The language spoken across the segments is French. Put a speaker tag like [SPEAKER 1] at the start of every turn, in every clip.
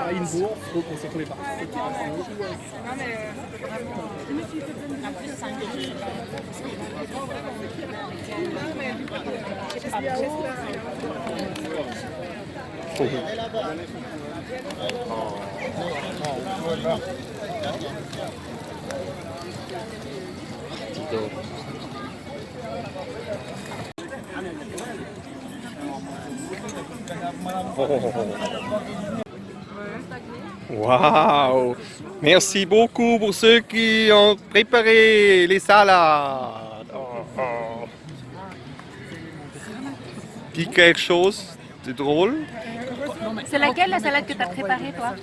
[SPEAKER 1] Ein Wurf, wo man so ein
[SPEAKER 2] Wow! Merci beaucoup pour ceux qui ont préparé les salades. Dis quelque chose de drôle.
[SPEAKER 3] C'est laquelle la salade que tu as préparée, toi?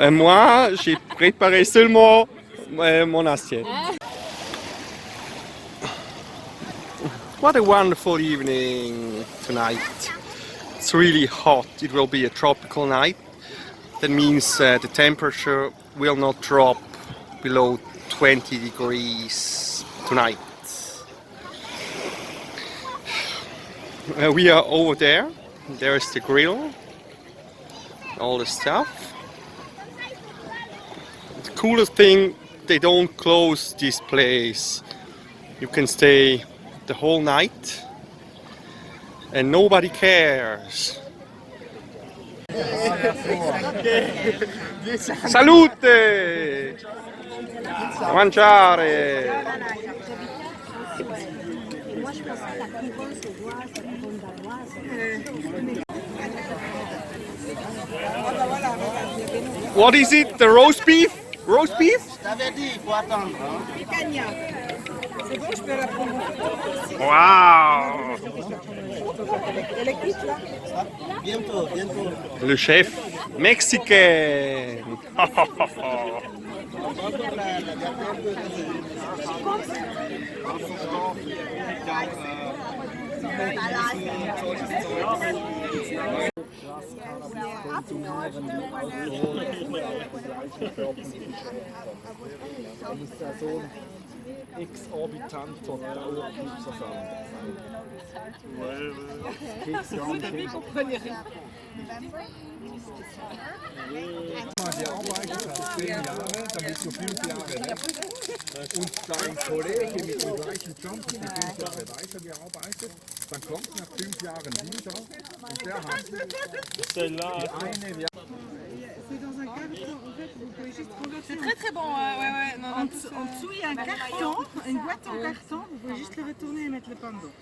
[SPEAKER 2] Moi, j'ai préparé seulement mon assiette. What a wonderful evening tonight. It's really hot. It will be a tropical night. That means the temperature will not drop below 20 degrees tonight. We are over there. There is the grill. All the stuff. The coolest thing, they don't close this place. You can stay the whole night and nobody cares. Salute! Mangiare! What is it? The roast beef? Roast beef?
[SPEAKER 4] Je t'avais dit, il faut attendre.
[SPEAKER 5] C'est bon, je peux la prendre.
[SPEAKER 2] Wow!
[SPEAKER 5] Électrique là?
[SPEAKER 4] Bientôt, bientôt.
[SPEAKER 2] Le chef mexicain!
[SPEAKER 1] exorbitanter Dauerknipserversand. Der arbeitet fast 10 Jahre, dann bist du 5 Jahre weg. Und dein Kollege mit dem gleichen Job hat 5 Jahre weitergearbeitet. Dann kommt nach 5 Jahren wieder und der hat die eine.
[SPEAKER 5] C'est dans un carton, en fait, vous pouvez juste convertir.
[SPEAKER 3] C'est très très bon, ouais. Non,
[SPEAKER 5] En dessous, il y a un carton, une boîte en carton, vous pouvez juste le retourner et mettre le pain dedans.